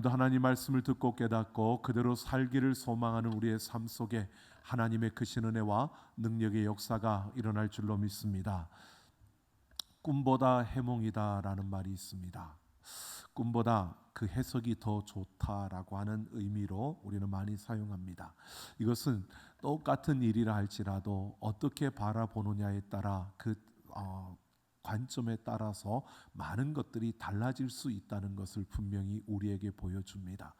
오늘도 하나님 말씀을 듣고 깨닫고 그대로 살기를 소망하는 우리의 삶 속에 하나님의 크신 은혜와 능력의 역사가 일어날 줄로 믿습니다. 꿈보다 해몽이다라는 말이 있습니다. 꿈보다 그 해석이 더 좋다라고 하는 의미로 우리는 많이 사용합니다. 이것은 똑같은 일이라 할지라도 어떻게 바라보느냐에 따라 그 관점에 따라서 많은 것들이 달라질 수 있다는 것을 분명히 우리에게 보여줍니다.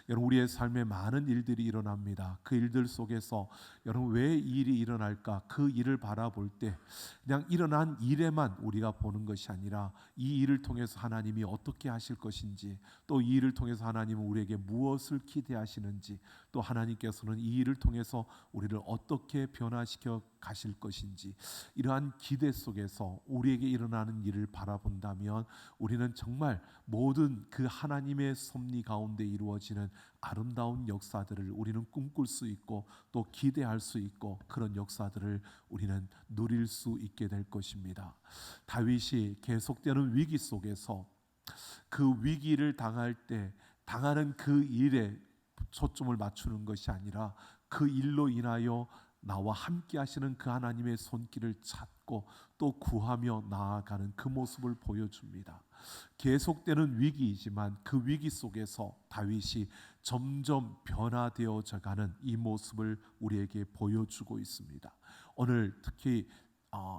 여러분, 우리의 삶에 많은 일들이 일어납니다. 그 일들 속에서 여러분 왜 이 일이 일어날까? 그 일을 바라볼 때 그냥 일어난 일에만 우리가 보는 것이 아니라 이 일을 통해서 하나님이 어떻게 하실 것인지, 또 이 일을 통해서 하나님은 우리에게 무엇을 기대하시는지, 또 하나님께서는 이 일을 통해서 우리를 어떻게 변화시켜 가실 것인지, 이러한 기대 속에서 우리에게 일어나는 일을 바라본다면 우리는 정말 모든 그 하나님의 섭리 가운데 이루어지는 아름다운 역사들을 우리는 꿈꿀 수 있고 또 기대할 수 있고, 그런 역사들을 우리는 누릴 수 있게 될 것입니다. 다윗이 계속되는 위기 속에서 그 위기를 당할 때 당하는 그 일에 초점을 맞추는 것이 아니라 그 일로 인하여 나와 함께 하시는 그 하나님의 손길을 찾고 또 구하며 나아가는 그 모습을 보여줍니다. 계속되는 위기이지만 그 위기 속에서 다윗이 점점 변화되어져 가는 이 모습을 우리에게 보여주고 있습니다. 오늘 특히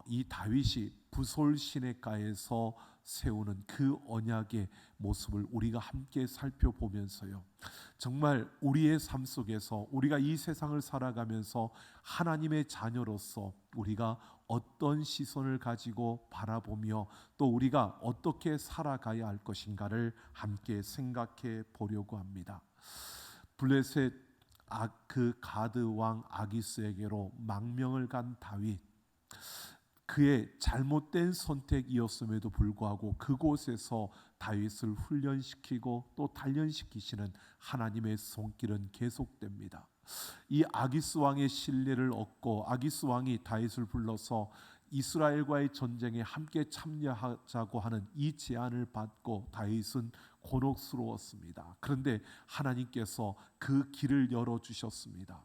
이 다윗이 부솔 시내가에서 세우는 그 언약의 모습을 우리가 함께 살펴보면서요, 정말 우리의 삶 속에서 우리가 이 세상을 살아가면서 하나님의 자녀로서 우리가 어떤 시선을 가지고 바라보며 또 우리가 어떻게 살아가야 할 것인가를 함께 생각해 보려고 합니다. 블레셋 그 가드 왕 아기스에게로 망명을 간 다윗, 그의 잘못된 선택이었음에도 불구하고 그곳에서 다윗을 훈련시키고 또 단련시키시는 하나님의 손길은 계속됩니다. 이 아기스 왕의 신뢰를 얻고 아기스 왕이 다윗을 불러서 이스라엘과의 전쟁에 함께 참여하자고 하는 이 제안을 받고 다윗은 곤혹스러웠습니다. 그런데 하나님께서 그 길을 열어주셨습니다.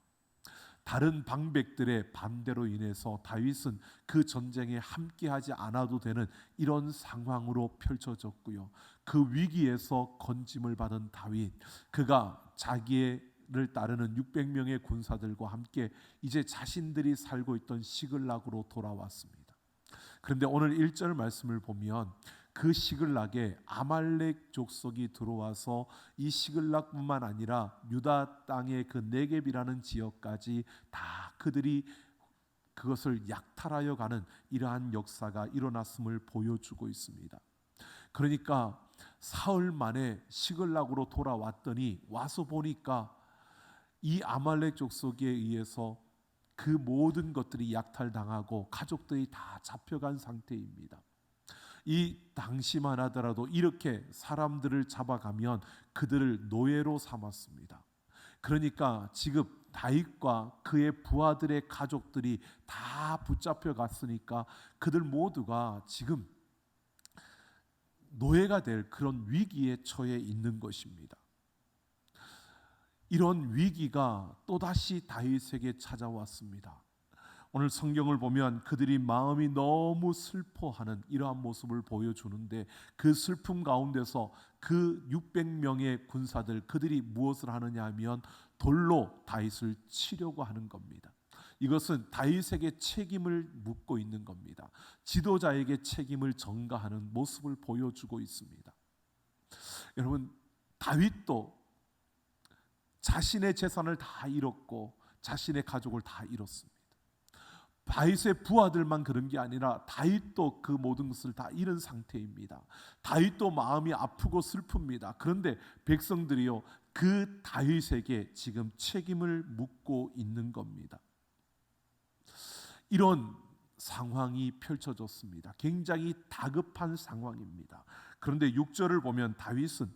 다른 방백들의 반대로 인해서 다윗은 그 전쟁에 함께하지 않아도 되는 이런 상황으로 펼쳐졌고요. 그 위기에서 건짐을 받은 다윗, 그가 자기를 따르는 600명의 군사들과 함께 이제 자신들이 살고 있던 시글락으로 돌아왔습니다. 그런데 오늘 1절 말씀을 보면 그 시글락에 아말렉 족속이 들어와서 이 시글락뿐만 아니라 유다 땅의 그 네겝이라는 지역까지 다 그들이 그것을 약탈하여 가는 이러한 역사가 일어났음을 보여주고 있습니다. 그러니까 사흘 만에 시글락으로 돌아왔더니 와서 보니까 이 아말렉 족속에 의해서 그 모든 것들이 약탈당하고 가족들이 다 잡혀간 상태입니다. 이 당시만 하더라도 이렇게 사람들을 잡아가면 그들을 노예로 삼았습니다. 그러니까 지금 다윗과 그의 부하들의 가족들이 다 붙잡혀 갔으니까 그들 모두가 지금 노예가 될 그런 위기에 처해 있는 것입니다. 이런 위기가 또다시 다윗에게 찾아왔습니다. 오늘 성경을 보면 그들이 마음이 너무 슬퍼하는 이러한 모습을 보여주는데, 그 슬픔 가운데서 그 600명의 군사들, 그들이 무엇을 하느냐 하면 돌로 다윗을 치려고 하는 겁니다. 이것은 다윗에게 책임을 묻고 있는 겁니다. 지도자에게 책임을 전가하는 모습을 보여주고 있습니다. 여러분, 다윗도 자신의 재산을 다 잃었고 자신의 가족을 다 잃었습니다. 다윗의 부하들만 그런 게 아니라 다윗도 그 모든 것을 다 잃은 상태입니다. 다윗도 마음이 아프고 슬픕니다. 그런데 백성들이요, 그 다윗에게 지금 책임을 묻고 있는 겁니다. 이런 상황이 펼쳐졌습니다. 굉장히 다급한 상황입니다. 그런데 6절을 보면 다윗은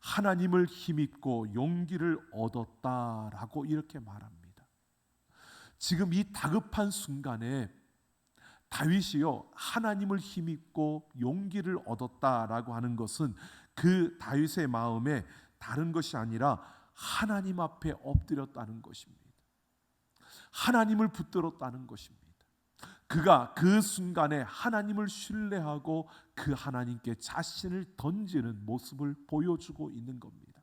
하나님을 힘입고 용기를 얻었다라고 이렇게 말합니다. 지금 이 다급한 순간에 다윗이요, 하나님을 힘입고 용기를 얻었다라고 하는 것은 그 다윗의 마음에 다른 것이 아니라 하나님 앞에 엎드렸다는 것입니다. 하나님을 붙들었다는 것입니다. 그가 그 순간에 하나님을 신뢰하고 그 하나님께 자신을 던지는 모습을 보여주고 있는 겁니다.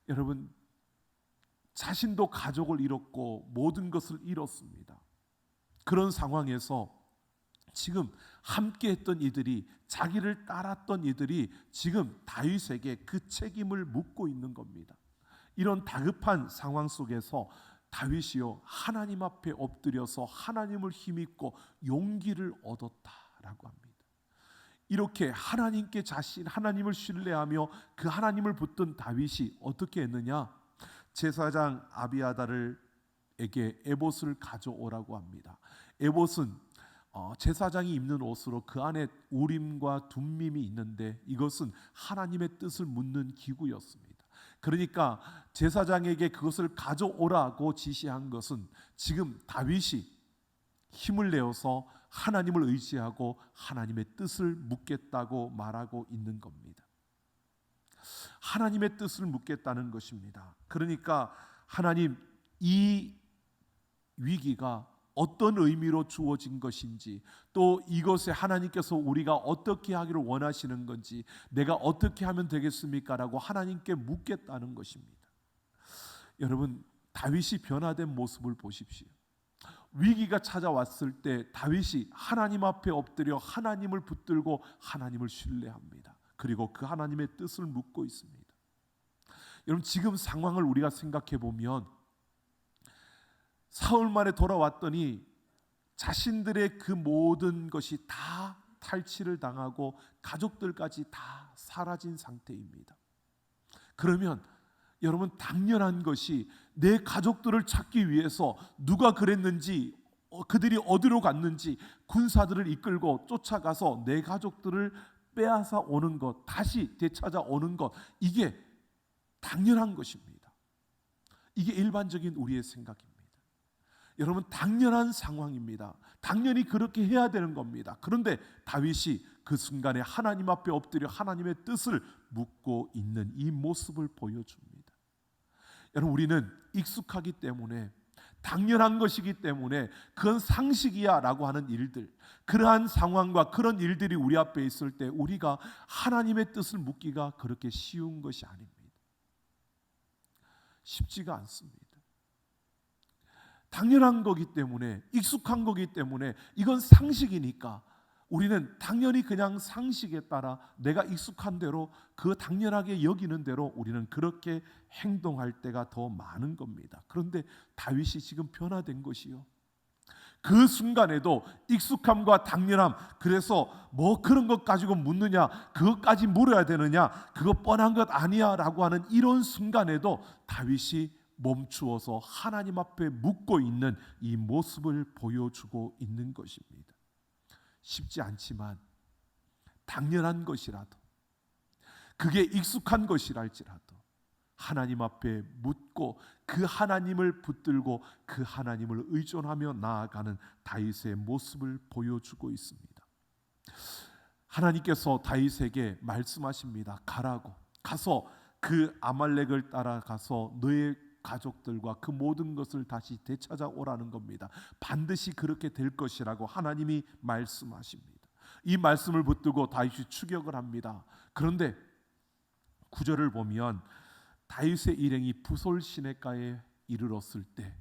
여러분, 자신도 가족을 잃었고 모든 것을 잃었습니다. 그런 상황에서 지금 함께했던 이들이, 자기를 따랐던 이들이 지금 다윗에게 그 책임을 묻고 있는 겁니다. 이런 다급한 상황 속에서 다윗이요, 하나님 앞에 엎드려서 하나님을 힘입고 용기를 얻었다라고 합니다. 이렇게 하나님께 하나님을 신뢰하며 그 하나님을 붙든 다윗이 어떻게 했느냐? 제사장 아비아달에게 에봇을 가져오라고 합니다. 에봇은 제사장이 입는 옷으로 그 안에 우림과 둠밈이 있는데 이것은 하나님의 뜻을 묻는 기구였습니다. 그러니까 제사장에게 그것을 가져오라고 지시한 것은 지금 다윗이 힘을 내어서 하나님을 의지하고 하나님의 뜻을 묻겠다고 말하고 있는 겁니다. 하나님의 뜻을 묻겠다는 것입니다. 그러니까 하나님, 이 위기가 어떤 의미로 주어진 것인지, 또 이것에 하나님께서 우리가 어떻게 하기를 원하시는 건지, 내가 어떻게 하면 되겠습니까? 라고 하나님께 묻겠다는 것입니다. 여러분, 다윗이 변화된 모습을 보십시오. 위기가 찾아왔을 때 다윗이 하나님 앞에 엎드려 하나님을 붙들고 하나님을 신뢰합니다. 그리고 그 하나님의 뜻을 묻고 있습니다. 여러분, 지금 상황을 우리가 생각해 보면 사흘 만에 돌아왔더니 자신들의 그 모든 것이 다 탈취를 당하고 가족들까지 다 사라진 상태입니다. 그러면 여러분, 당연한 것이 내 가족들을 찾기 위해서 누가 그랬는지, 그들이 어디로 갔는지 군사들을 이끌고 쫓아가서 내 가족들을 빼앗아 오는 것, 다시 되찾아오는 것, 이게 당연한 것입니다. 이게 일반적인 우리의 생각입니다. 여러분, 당연한 상황입니다. 당연히 그렇게 해야 되는 겁니다. 그런데 다윗이 그 순간에 하나님 앞에 엎드려 하나님의 뜻을 묻고 있는 이 모습을 보여줍니다. 여러분, 우리는 익숙하기 때문에, 당연한 것이기 때문에, 그건 상식이야 라고 하는 일들, 그러한 상황과 그런 일들이 우리 앞에 있을 때 우리가 하나님의 뜻을 묻기가 그렇게 쉬운 것이 아닙니다. 쉽지가 않습니다. 당연한 거기 때문에, 익숙한 거기 때문에, 이건 상식이니까 우리는 당연히 그냥 상식에 따라 내가 익숙한 대로, 그 당연하게 여기는 대로 우리는 그렇게 행동할 때가 더 많은 겁니다. 그런데 다윗이 지금 변화된 것이요, 그 순간에도 익숙함과 당연함, 그래서 뭐 그런 것 가지고 묻느냐, 그것까지 물어야 되느냐, 그거 뻔한 것 아니야 라고 하는 이런 순간에도 다윗이 멈추어서 하나님 앞에 묻고 있는 이 모습을 보여주고 있는 것입니다. 쉽지 않지만, 당연한 것이라도, 그게 익숙한 것이랄지라도 하나님 앞에 묻고 그 하나님을 붙들고 그 하나님을 의존하며 나아가는 다윗의 모습을 보여주고 있습니다. 하나님께서 다윗에게 말씀하십니다. 가라고, 가서 그 아말렉을 따라가서 너의 가족들과 그 모든 것을 다시 되찾아오라는 겁니다. 반드시 그렇게 될 것이라고 하나님이 말씀하십니다. 이 말씀을 붙들고 다윗이 추격을 합니다. 그런데 9절을 보면 다윗의 일행이 부솔 시내가에 이르렀을 때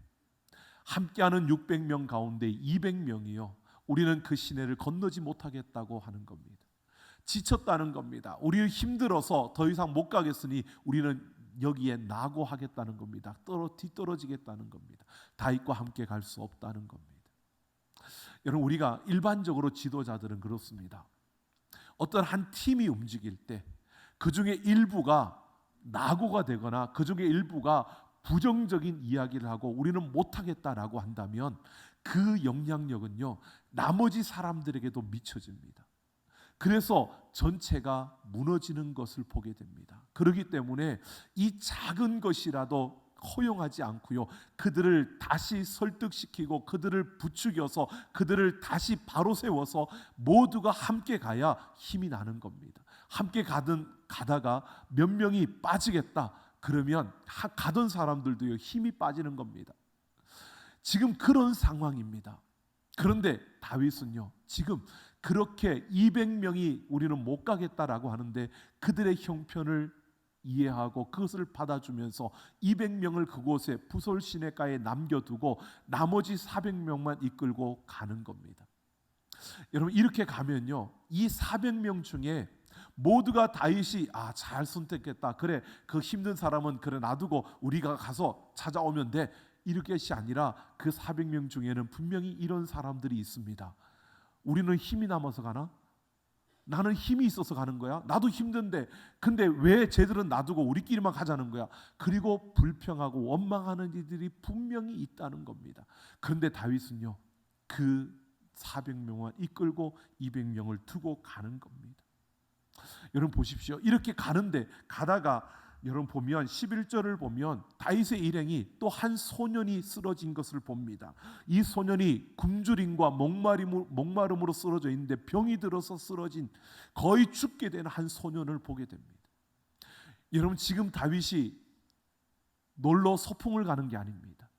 함께하는 600명 가운데 200명이요, 우리는 그 시내를 건너지 못하겠다고 하는 겁니다. 지쳤다는 겁니다. 우리는 힘들어서 더 이상 못 가겠으니 우리는 여기에 낙오하겠다는 겁니다. 뒤떨어지겠다는 겁니다. 다윗과 함께 갈 수 없다는 겁니다. 여러분, 우리가 일반적으로 지도자들은 그렇습니다. 어떤 한 팀이 움직일 때 그 중에 일부가 낙오가 되거나 그 중에 일부가 부정적인 이야기를 하고 우리는 못하겠다라고 한다면 그 영향력은요, 나머지 사람들에게도 미쳐집니다. 그래서 전체가 무너지는 것을 보게 됩니다. 그렇기 때문에 이 작은 것이라도 허용하지 않고요, 그들을 다시 설득시키고 그들을 부추겨서 그들을 다시 바로 세워서 모두가 함께 가야 힘이 나는 겁니다. 함께 가다가 몇 명이 빠지겠다 그러면 가던 사람들도요 힘이 빠지는 겁니다. 지금 그런 상황입니다. 그런데 다윗은요 지금 그렇게 200명이 우리는 못 가겠다라고 하는데 그들의 형편을 이해하고 그것을 받아주면서 200명을 그곳에 부솔 시내가에 남겨두고 나머지 400명만 이끌고 가는 겁니다. 여러분 이렇게 가면요 이 400명 중에 모두가 다윗이 잘 선택했다, 그래 그 힘든 사람은 그래 놔두고 우리가 가서 찾아오면 돼, 이것이 아니라 그 400명 중에는 분명히 이런 사람들이 있습니다. 우리는 힘이 남아서 가나? 나는 힘이 있어서 가는 거야? 나도 힘든데 근데 왜 쟤들은 놔두고 우리끼리만 가자는 거야? 그리고 불평하고 원망하는 이들이 분명히 있다는 겁니다. 그런데 다윗은요 그 400명만 이끌고 200명을 두고 가는 겁니다. 여러분 보십시오. 이렇게 가다가 여러분 보면 11절을 보면 다윗의 일행이 또 한 소년이 쓰러진 것을 봅니다. 이 소년이 굶주림과 목마름으로 쓰러져 있는데 병이 들어서 쓰러진 거의 죽게 된 한 소년을 보게 됩니다. 여러분 지금 다윗이 놀러 소풍을 가는 게 아닙니다.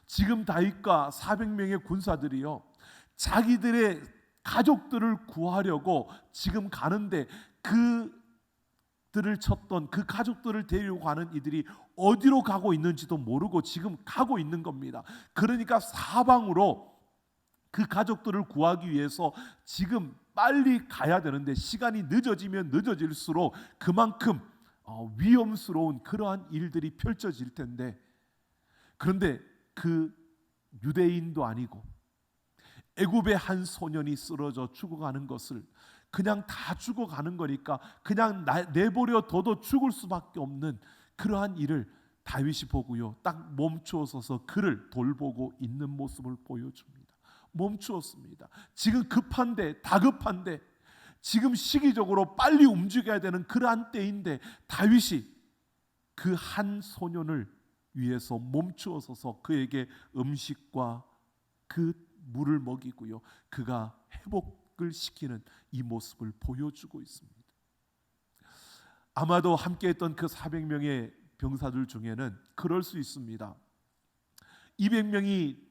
지금 다윗과 400명의 군사들이요 자기들의 가족들을 구하려고 지금 가는데 그들을 쳤던 그 가족들을 데리고 가는 이들이 어디로 가고 있는지도 모르고 지금 가고 있는 겁니다. 그러니까 사방으로 그 가족들을 구하기 위해서 지금 빨리 가야 되는데 시간이 늦어지면 늦어질수록 그만큼 위험스러운 그러한 일들이 펼쳐질 텐데, 그런데 그 유대인도 아니고 애굽의 한 소년이 쓰러져 죽어가는 것을 그냥 다 죽어가는 거니까 그냥 내버려 둬도 죽을 수밖에 없는 그러한 일을 다윗이 보고요 딱 멈추어서서 그를 돌보고 있는 모습을 보여줍니다. 멈추었습니다. 지금 다급한데 지금 시기적으로 빨리 움직여야 되는 그러한 때인데 다윗이 그 한 소년을 위해서 멈추어서서 그에게 음식과 그 물을 먹이고요 그가 회복을 시키는 이 모습을 보여주고 있습니다. 아마도 함께했던 그 400명의 병사들 중에는 그럴 수 있습니다. 200명이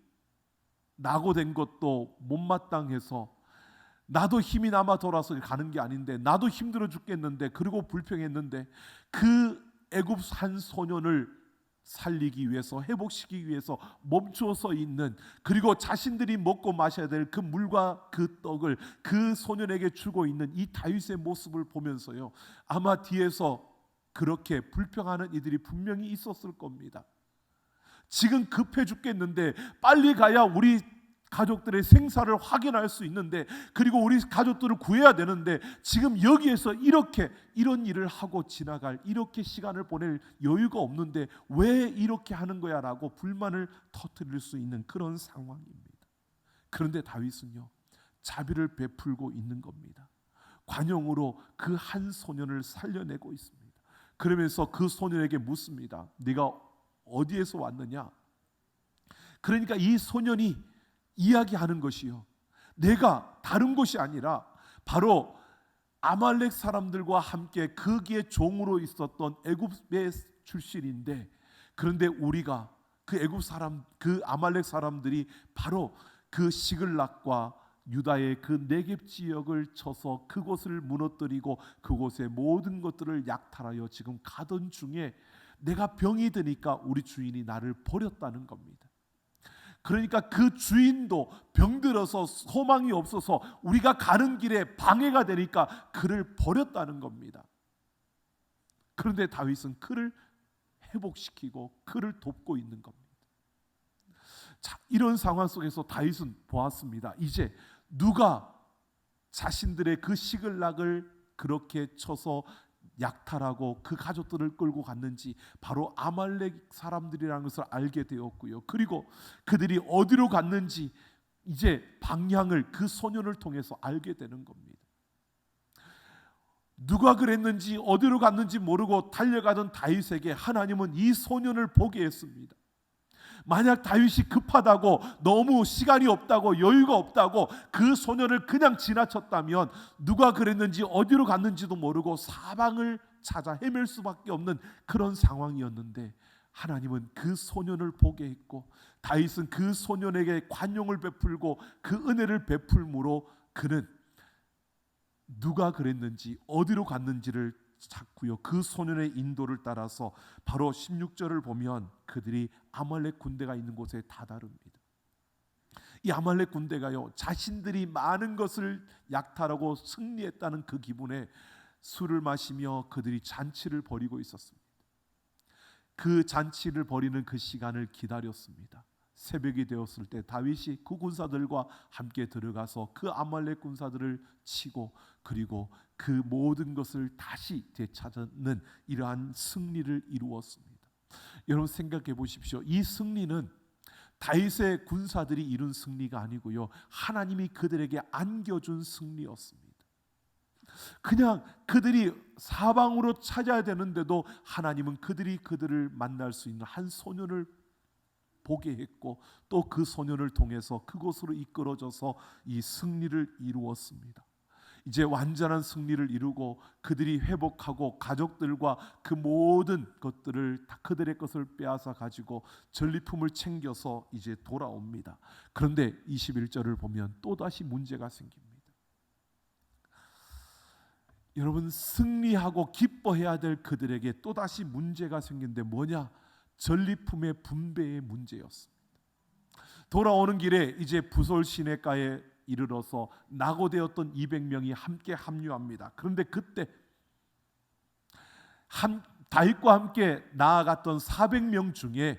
낙오된 것도 못마땅해서 나도 힘이 남아 돌아서 가는 게 아닌데 나도 힘들어 죽겠는데 그리고 불평했는데 그 애굽 한 소년을 살리기 위해서 회복시키기 위해서 멈추어서 있는, 그리고 자신들이 먹고 마셔야 될 그 물과 그 떡을 그 소년에게 주고 있는 이 다윗의 모습을 보면서요 아마 뒤에서 그렇게 불평하는 이들이 분명히 있었을 겁니다. 지금 급해 죽겠는데 빨리 가야 우리 가족들의 생사를 확인할 수 있는데, 그리고 우리 가족들을 구해야 되는데 지금 여기에서 이런 일을 하고 지나갈, 이렇게 시간을 보낼 여유가 없는데 왜 이렇게 하는 거야 라고 불만을 터뜨릴 수 있는 그런 상황입니다. 그런데 다윗은요 자비를 베풀고 있는 겁니다. 관용으로 그 한 소년을 살려내고 있습니다. 그러면서 그 소년에게 묻습니다. 네가 어디에서 왔느냐? 그러니까 이 소년이 이야기하는 것이요 내가 다른 곳이 아니라 바로 아말렉 사람들과 함께 거기에 종으로 있었던 애굽의 출신인데, 그런데 우리가 그 애굽 사람, 그 아말렉 사람들이 바로 그 시글락과 유다의 그 네겝 지역을 쳐서 그곳을 무너뜨리고 그곳의 모든 것들을 약탈하여 지금 가던 중에 내가 병이 드니까 우리 주인이 나를 버렸다는 겁니다. 그러니까 그 주인도 병들어서 소망이 없어서 우리가 가는 길에 방해가 되니까 그를 버렸다는 겁니다. 그런데 다윗은 그를 회복시키고 그를 돕고 있는 겁니다. 자, 이런 상황 속에서 다윗은 보았습니다. 이제 누가 자신들의 그 시글락을 그렇게 쳐서 약탈하고 그 가족들을 끌고 갔는지 바로 아말렉 사람들이라는 것을 알게 되었고요. 그리고 그들이 어디로 갔는지 이제 방향을 그 소년을 통해서 알게 되는 겁니다. 누가 그랬는지 어디로 갔는지 모르고 달려가던 다윗에게 하나님은 이 소년을 보게 했습니다. 만약 다윗이 급하다고, 너무 시간이 없다고, 여유가 없다고 그 소년을 그냥 지나쳤다면 누가 그랬는지 어디로 갔는지도 모르고 사방을 찾아 헤맬 수밖에 없는 그런 상황이었는데, 하나님은 그 소년을 보게 했고 다윗은 그 소년에게 관용을 베풀고 그 은혜를 베풀므로 그는 누가 그랬는지 어디로 갔는지를 찾고요, 그 소년의 인도를 따라서 바로 16절을 보면 그들이 아말렉 군대가 있는 곳에 다다릅니다. 이 아말렉 군대가요, 자신들이 많은 것을 약탈하고 승리했다는 그 기분에 술을 마시며 그들이 잔치를 벌이고 있었습니다. 그 잔치를 벌이는 그 시간을 기다렸습니다. 새벽이 되었을 때 다윗이 그 군사들과 함께 들어가서 그 아말렉 군사들을 치고 그리고 그 모든 것을 다시 되찾는 이러한 승리를 이루었습니다. 여러분 생각해 보십시오. 이 승리는 다윗의 군사들이 이룬 승리가 아니고요, 하나님이 그들에게 안겨준 승리였습니다. 그냥 그들이 사방으로 찾아야 되는데도 하나님은 그들을 만날 수 있는 한 소년을 보게 했고 또 그 소년을 통해서 그곳으로 이끌어져서 이 승리를 이루었습니다. 이제 완전한 승리를 이루고 그들이 회복하고 가족들과 그 모든 것들을 다 그들의 것을 빼앗아 가지고 전리품을 챙겨서 이제 돌아옵니다. 그런데 21절을 보면 또다시 문제가 생깁니다. 여러분, 승리하고 기뻐해야 될 그들에게 또다시 문제가 생긴데 뭐냐? 전리품의 분배의 문제였습니다. 돌아오는 길에 이제 부솔 시내가에 이르러서 낙오되었던 200명이 함께 합류합니다. 그런데 그때 다윗과 함께 나아갔던 400명 중에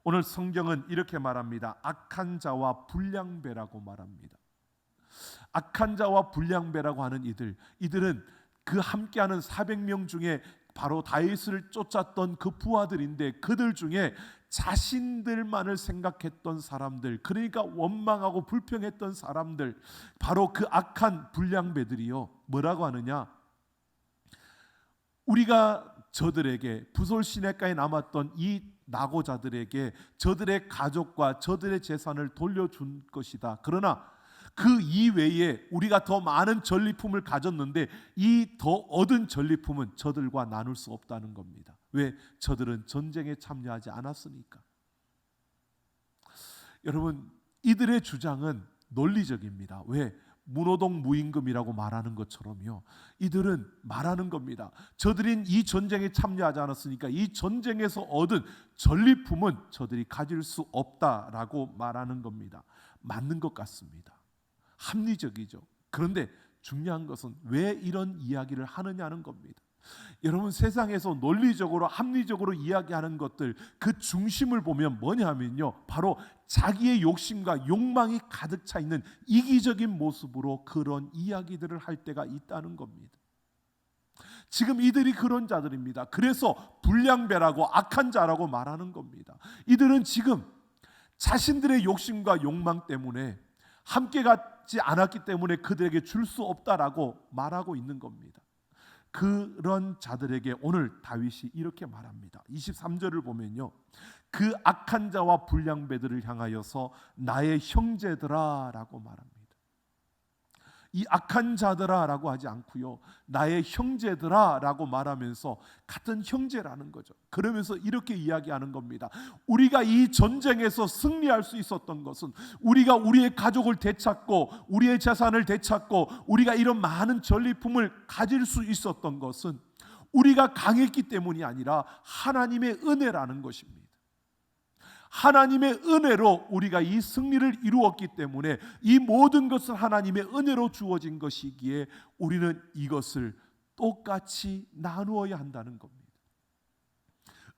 오늘 성경은 이렇게 말합니다. 악한 자와 불량배라고 말합니다. 악한 자와 불량배라고 하는 이들은 그 함께하는 400명 중에 바로 다윗을 쫓았던 그 부하들인데, 그들 중에 자신들만을 생각했던 사람들, 그러니까 원망하고 불평했던 사람들, 바로 그 악한 불량배들이요, 뭐라고 하느냐? 우리가 저들에게, 부솔 시내가에 남았던 이 낙오자들에게 저들의 가족과 저들의 재산을 돌려준 것이다. 그러나 그 이외에 우리가 더 많은 전리품을 가졌는데 이 더 얻은 전리품은 저들과 나눌 수 없다는 겁니다. 왜? 저들은 전쟁에 참여하지 않았으니까. 여러분, 이들의 주장은 논리적입니다. 왜? 문호동 무임금이라고 말하는 것처럼요, 이들은 말하는 겁니다. 저들은 이 전쟁에 참여하지 않았으니까 이 전쟁에서 얻은 전리품은 저들이 가질 수 없다라고 말하는 겁니다. 맞는 것 같습니다. 합리적이죠. 그런데 중요한 것은 왜 이런 이야기를 하느냐는 겁니다. 여러분, 세상에서 논리적으로 합리적으로 이야기하는 것들, 그 중심을 보면 뭐냐면요, 바로 자기의 욕심과 욕망이 가득 차 있는 이기적인 모습으로 그런 이야기들을 할 때가 있다는 겁니다. 지금 이들이 그런 자들입니다. 그래서 불량배라고 악한 자라고 말하는 겁니다. 이들은 지금 자신들의 욕심과 욕망 때문에 함께 갖지 않았기 때문에 그들에게 줄 수 없다라고 말하고 있는 겁니다. 그런 자들에게 오늘 다윗이 이렇게 말합니다. 23절을 보면요, 그 악한 자와 불량배들을 향하여서 나의 형제들아 라고 말합니다. 이 악한 자들아 라고 하지 않고요, 나의 형제들아 라고 말하면서 같은 형제라는 거죠. 그러면서 이렇게 이야기하는 겁니다. 우리가 이 전쟁에서 승리할 수 있었던 것은, 우리가 우리의 가족을 되찾고 우리의 재산을 되찾고 우리가 이런 많은 전리품을 가질 수 있었던 것은 우리가 강했기 때문이 아니라 하나님의 은혜라는 것입니다. 하나님의 은혜로 우리가 이 승리를 이루었기 때문에 이 모든 것은 하나님의 은혜로 주어진 것이기에 우리는 이것을 똑같이 나누어야 한다는 겁니다.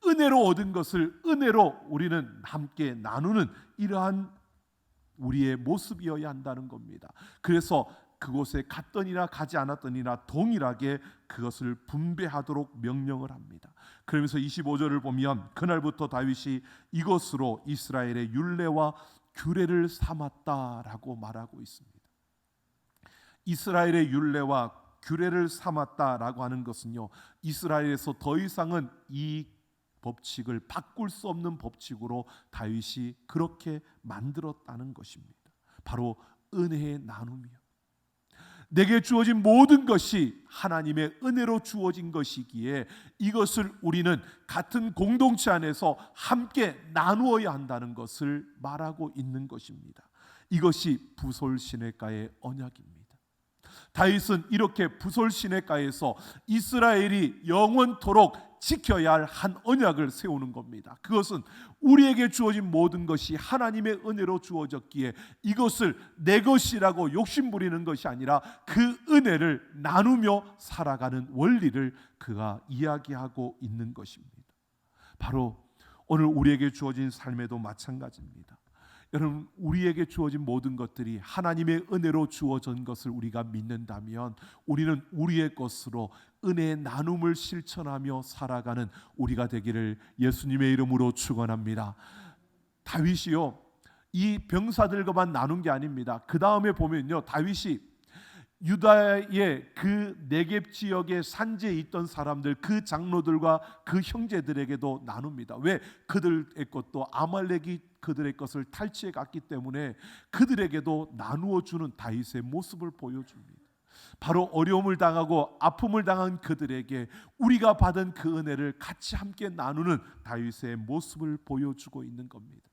은혜로 얻은 것을 은혜로 우리는 함께 나누는 이러한 우리의 모습이어야 한다는 겁니다. 그래서 그곳에 갔더니나 가지 않았더니나 동일하게 그것을 분배하도록 명령을 합니다. 그러면서 25절을 보면 그날부터 다윗이 이것으로 이스라엘의 율례와 규례를 삼았다라고 말하고 있습니다. 이스라엘의 율례와 규례를 삼았다라고 하는 것은요, 이스라엘에서 더 이상은 이 법칙을 바꿀 수 없는 법칙으로 다윗이 그렇게 만들었다는 것입니다. 바로 은혜의 나눔이요. 내게 주어진 모든 것이 하나님의 은혜로 주어진 것이기에 이것을 우리는 같은 공동체 안에서 함께 나누어야 한다는 것을 말하고 있는 것입니다. 이것이 부솔시내가의 언약입니다. 다윗은 이렇게 부솔시내가에서 이스라엘이 영원토록 지켜야 할 한 언약을 세우는 겁니다. 그것은 우리에게 주어진 모든 것이 하나님의 은혜로 주어졌기에 이것을 내 것이라고 욕심부리는 것이 아니라 그 은혜를 나누며 살아가는 원리를 그가 이야기하고 있는 것입니다. 바로 오늘 우리에게 주어진 삶에도 마찬가지입니다. 여러분, 우리에게 주어진 모든 것들이 하나님의 은혜로 주어진 것을 우리가 믿는다면 우리는 우리의 것으로 은혜의 나눔을 실천하며 살아가는 우리가 되기를 예수님의 이름으로 축원합니다. 다윗이요, 이 병사들과만 나눈 게 아닙니다. 그 다음에 보면요, 다윗이 유다의 그 네겝 지역의 산지에 있던 사람들, 그 장로들과 그 형제들에게도 나눕니다. 왜? 그들의 것도 아말렉이 그들의 것을 탈취해 갔기 때문에 그들에게도 나누어 주는 다윗의 모습을 보여줍니다. 바로 어려움을 당하고 아픔을 당한 그들에게 우리가 받은 그 은혜를 같이 함께 나누는 다윗의 모습을 보여주고 있는 겁니다.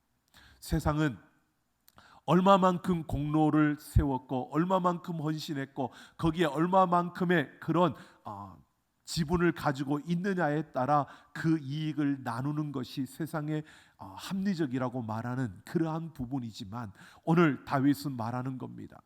세상은 얼마만큼 공로를 세웠고 얼마만큼 헌신했고 거기에 얼마만큼의 그런 지분을 가지고 있느냐에 따라 그 이익을 나누는 것이 세상의 합리적이라고 말하는 그러한 부분이지만 오늘 다윗은 말하는 겁니다.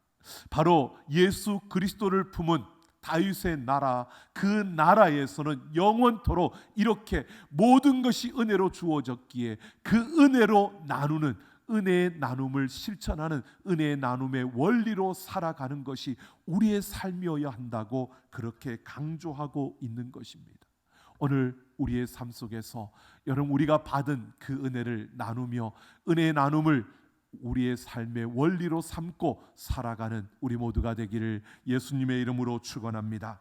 바로 예수 그리스도를 품은 다윗의 나라, 그 나라에서는 영원토록 이렇게 모든 것이 은혜로 주어졌기에 그 은혜로 나누는, 은혜의 나눔을 실천하는 은혜의 나눔의 원리로 살아가는 것이 우리의 삶이어야 한다고 그렇게 강조하고 있는 것입니다. 오늘 우리의 삶 속에서 여러분, 우리가 받은 그 은혜를 나누며 은혜의 나눔을 우리의 삶의 원리로 삼고 살아가는 우리 모두가 되기를 예수님의 이름으로 축원합니다.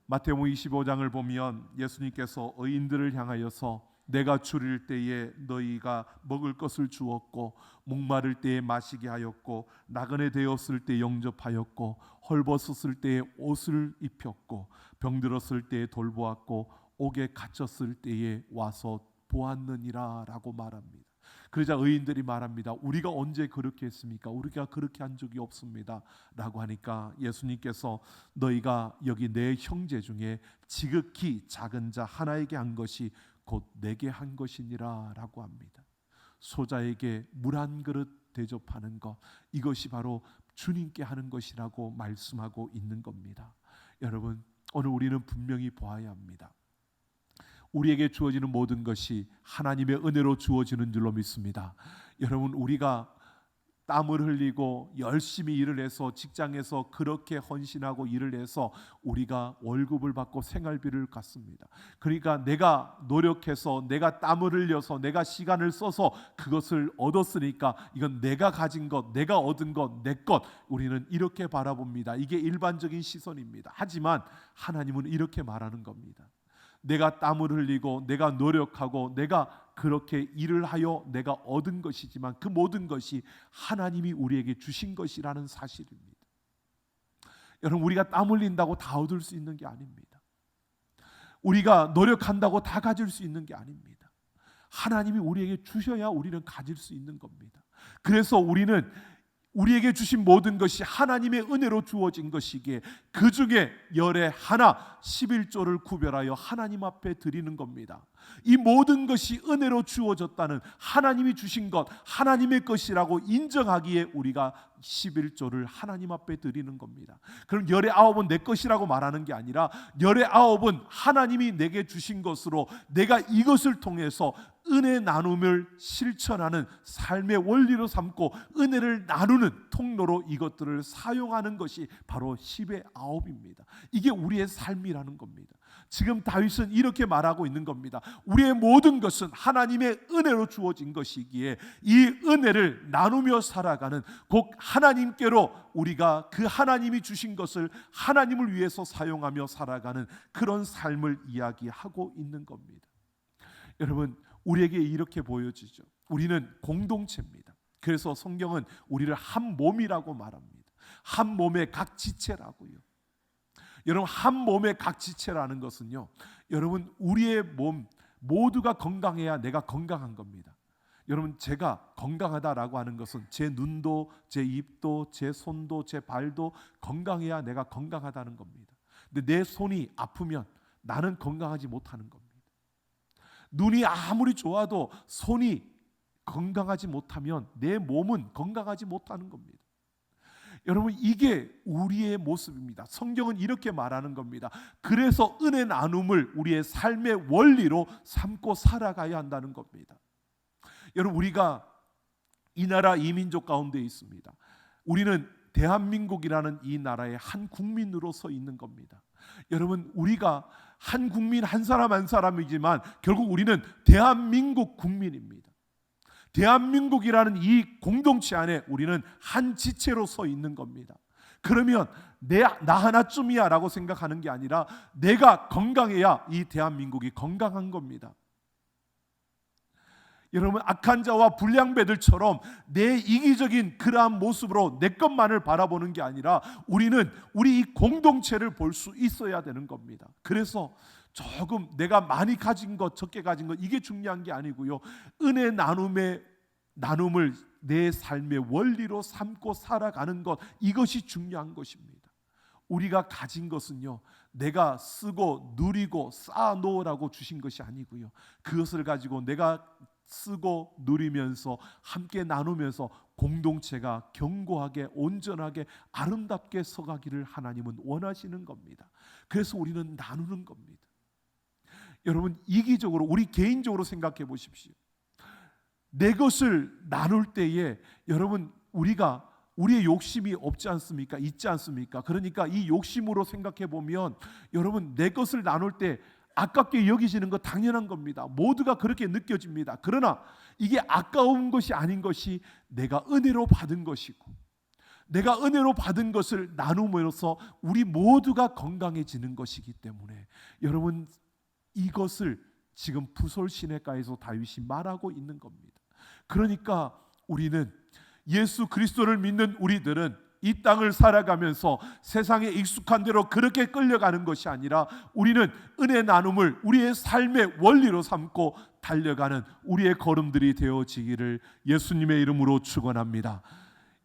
마태복음 25장을 보면 예수님께서 의인들을 향하여서 내가 줄일 때에 너희가 먹을 것을 주었고 목마를 때에 마시게 하였고 나그네 되었을 때 영접하였고 헐벗었을 때에 옷을 입혔고 병들었을 때에 돌보았고 옥에 갇혔을 때에 와서 보았느니라 라고 말합니다. 그러자 의인들이 말합니다. 우리가 언제 그렇게 했습니까? 우리가 그렇게 한 적이 없습니다 라고 하니까 예수님께서 너희가 여기 내 형제 중에 지극히 작은 자 하나에게 한 것이 곧 내게 한 것이니라 라고 합니다. 소자에게 물 한 그릇 대접하는 것, 이것이 바로 주님께 하는 것이라고 말씀하고 있는 겁니다. 여러분, 오늘 우리는 분명히 보아야 합니다. 우리에게 주어지는 모든 것이 하나님의 은혜로 주어지는 줄로 믿습니다. 여러분, 우리가 땀을 흘리고 열심히 일을 해서 직장에서 그렇게 헌신하고 일을 해서 우리가 월급을 받고 생활비를 갖습니다. 그러니까 내가 노력해서 내가 땀을 흘려서 내가 시간을 써서 그것을 얻었으니까 이건 내가 가진 것, 내가 얻은 것, 내 것, 우리는 이렇게 바라봅니다. 이게 일반적인 시선입니다. 하지만 하나님은 이렇게 말하는 겁니다. 내가 땀을 흘리고 내가 노력하고 내가 그렇게 일을 하여 내가 얻은 것이지만 그 모든 것이 하나님이 우리에게 주신 것이라는 사실입니다. 여러분, 우리가 땀 흘린다고 다 얻을 수 있는 게 아닙니다. 우리가 노력한다고 다 가질 수 있는 게 아닙니다. 하나님이 우리에게 주셔야 우리는 가질 수 있는 겁니다. 그래서 우리는 우리에게 주신 모든 것이 하나님의 은혜로 주어진 것이기에 그 중에 열의 하나 11조를 구별하여 하나님 앞에 드리는 겁니다. 이 모든 것이 은혜로 주어졌다는 하나님이 주신 것, 하나님의 것이라고 인정하기에 우리가 11조를 하나님 앞에 드리는 겁니다. 그럼 열의 아홉은 내 것이라고 말하는 게 아니라 열의 아홉은 하나님이 내게 주신 것으로 내가 이것을 통해서 은혜 나눔을 실천하는 삶의 원리로 삼고 은혜를 나누는 통로로 이것들을 사용하는 것이 바로 10의 아홉입니다. 이게 우리의 삶이라는 겁니다. 지금 다윗은 이렇게 말하고 있는 겁니다. 우리의 모든 것은 하나님의 은혜로 주어진 것이기에 이 은혜를 나누며 살아가는, 곧 하나님께로 우리가 그 하나님이 주신 것을 하나님을 위해서 사용하며 살아가는 그런 삶을 이야기하고 있는 겁니다. 여러분, 우리에게 이렇게 보여지죠. 우리는 공동체입니다. 그래서 성경은 우리를 한 몸이라고 말합니다. 한 몸의 각 지체라고요. 여러분, 한 몸의 각 지체라는 것은요, 여러분, 우리의 몸 모두가 건강해야 내가 건강한 겁니다. 여러분, 제가 건강하다라고 하는 것은 제 눈도, 제 입도, 제 손도, 제 발도 건강해야 내가 건강하다는 겁니다. 근데 내 손이 아프면 나는 건강하지 못하는 겁니다. 눈이 아무리 좋아도 손이 건강하지 못하면 내 몸은 건강하지 못하는 겁니다. 여러분, 이게 우리의 모습입니다. 성경은 이렇게 말하는 겁니다. 그래서 은혜 나눔을 우리의 삶의 원리로 삼고 살아가야 한다는 겁니다. 여러분, 우리가 이 나라 이 민족 가운데 있습니다. 우리는 대한민국이라는 이 나라의 한 국민으로 서 있는 겁니다. 여러분, 우리가 한 국민 한 사람 한 사람이지만 결국 우리는 대한민국 국민입니다. 대한민국이라는 이 공동체 안에 우리는 한 지체로 서 있는 겁니다. 그러면 나 하나쯤이야 라고 생각하는 게 아니라 내가 건강해야 이 대한민국이 건강한 겁니다. 여러분, 악한 자와 불량배들처럼 내 이기적인 그러한 모습으로 내 것만을 바라보는 게 아니라 우리는 우리 이 공동체를 볼 수 있어야 되는 겁니다. 그래서 조금 내가 많이 가진 것, 적게 가진 것, 이게 중요한 게 아니고요, 은혜 나눔을 내 삶의 원리로 삼고 살아가는 것, 이것이 중요한 것입니다. 우리가 가진 것은요, 내가 쓰고 누리고 쌓아놓으라고 주신 것이 아니고요, 그것을 가지고 내가 쓰고 누리면서 함께 나누면서 공동체가 견고하게 온전하게 아름답게 서가기를 하나님은 원하시는 겁니다. 그래서 우리는 나누는 겁니다. 여러분, 이기적으로 우리 개인적으로 생각해 보십시오. 내 것을 나눌 때에 여러분, 우리의 욕심이 없지 않습니까? 있지 않습니까? 그러니까 이 욕심으로 생각해 보면 여러분, 내 것을 나눌 때 아깝게 여기시는 거 당연한 겁니다. 모두가 그렇게 느껴집니다. 그러나 이게 아까운 것이 아닌 것이 내가 은혜로 받은 것이고, 내가 은혜로 받은 것을 나눔으로써 우리 모두가 건강해지는 것이기 때문에 여러분, 이것을 지금 부솔 시내가에서 다윗이 말하고 있는 겁니다. 그러니까 우리는 예수 그리스도를 믿는 우리들은 이 땅을 살아가면서 세상에 익숙한 대로 그렇게 끌려가는 것이 아니라 우리는 은혜 나눔을 우리의 삶의 원리로 삼고 달려가는 우리의 걸음들이 되어지기를 예수님의 이름으로 축원합니다.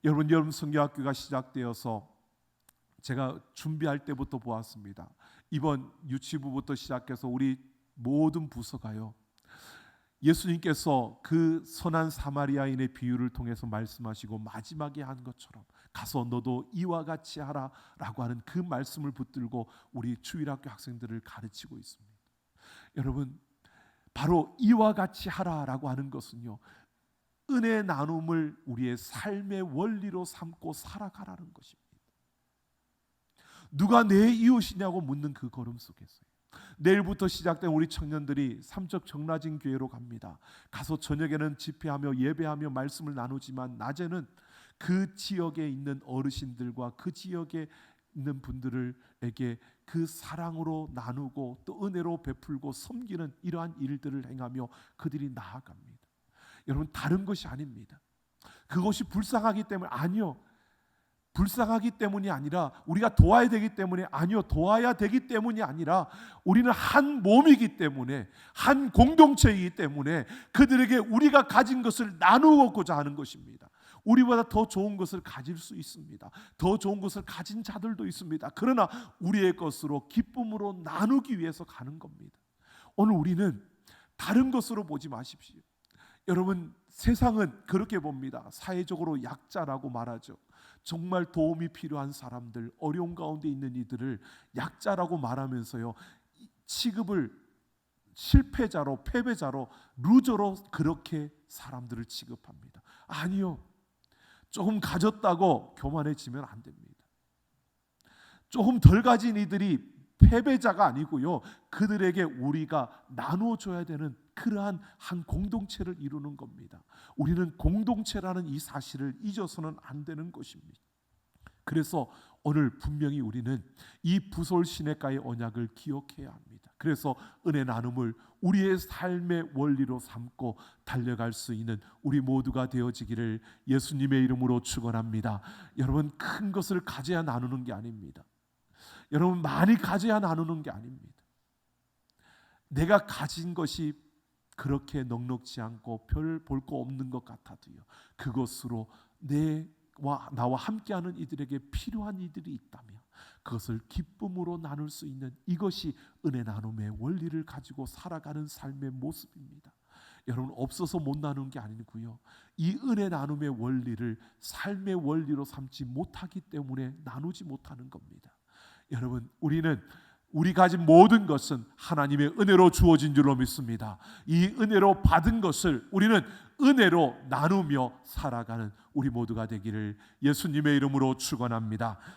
여러분 성경학교가 시작되어서 제가 준비할 때부터 보았습니다. 이번 유치부부터 시작해서 우리 모든 부서가요, 예수님께서 그 선한 사마리아인의 비유를 통해서 말씀하시고 마지막에 한 것처럼 가서 너도 이와 같이 하라라고 하는 그 말씀을 붙들고 우리 주일학교 학생들을 가르치고 있습니다. 여러분, 바로 이와 같이 하라라고 하는 것은요, 은혜 나눔을 우리의 삶의 원리로 삼고 살아가라는 것입니다. 누가 내 이웃이냐고 묻는 그 걸음 속에서요, 내일부터 시작된 우리 청년들이 삼척 정라진 교회로 갑니다. 가서 저녁에는 집회하며 예배하며 말씀을 나누지만 낮에는 그 지역에 있는 어르신들과 그 지역에 있는 분들에게 그 사랑으로 나누고 또 은혜로 베풀고 섬기는 이러한 일들을 행하며 그들이 나아갑니다. 여러분, 다른 것이 아닙니다. 그것이 불쌍하기 때문에 아니요, 불쌍하기 때문이 아니라 우리가 도와야 되기 때문에 아니요, 도와야 되기 때문이 아니라 우리는 한 몸이기 때문에, 한 공동체이기 때문에 그들에게 우리가 가진 것을 나누고자 하는 것입니다. 우리보다 더 좋은 것을 가질 수 있습니다. 더 좋은 것을 가진 자들도 있습니다. 그러나 우리의 것으로 기쁨으로 나누기 위해서 가는 겁니다. 오늘 우리는 다른 것으로 보지 마십시오. 여러분, 세상은 그렇게 봅니다. 사회적으로 약자라고 말하죠. 정말 도움이 필요한 사람들, 어려운 가운데 있는 이들을 약자라고 말하면서요, 취급을 실패자로, 패배자로, 루저로 그렇게 사람들을 취급합니다. 아니요, 조금 가졌다고 교만해지면 안 됩니다. 조금 덜 가진 이들이 패배자가 아니고요, 그들에게 우리가 나눠줘야 되는 그러한 한 공동체를 이루는 겁니다. 우리는 공동체라는 이 사실을 잊어서는 안 되는 것입니다. 그래서 오늘 분명히 우리는 이 부솔 시내가의 언약을 기억해야 합니다. 그래서 은혜 나눔을 우리의 삶의 원리로 삼고 달려갈 수 있는 우리 모두가 되어지기를 예수님의 이름으로 축원합니다. 여러분, 큰 것을 가져야 나누는 게 아닙니다. 여러분, 많이 가져야 나누는 게 아닙니다. 내가 가진 것이 그렇게 넉넉지 않고 별 볼 거 없는 것 같아도요, 그것으로 나와 함께하는 이들에게 필요한 이들이 있다면 그것을 기쁨으로 나눌 수 있는, 이것이 은혜 나눔의 원리를 가지고 살아가는 삶의 모습입니다. 여러분, 없어서 못 나누는 게 아니고요, 이 은혜 나눔의 원리를 삶의 원리로 삼지 못하기 때문에 나누지 못하는 겁니다. 여러분, 우리 가진 모든 것은 하나님의 은혜로 주어진 줄로 믿습니다. 이 은혜로 받은 것을 우리는 은혜로 나누며 살아가는 우리 모두가 되기를 예수님의 이름으로 축원합니다.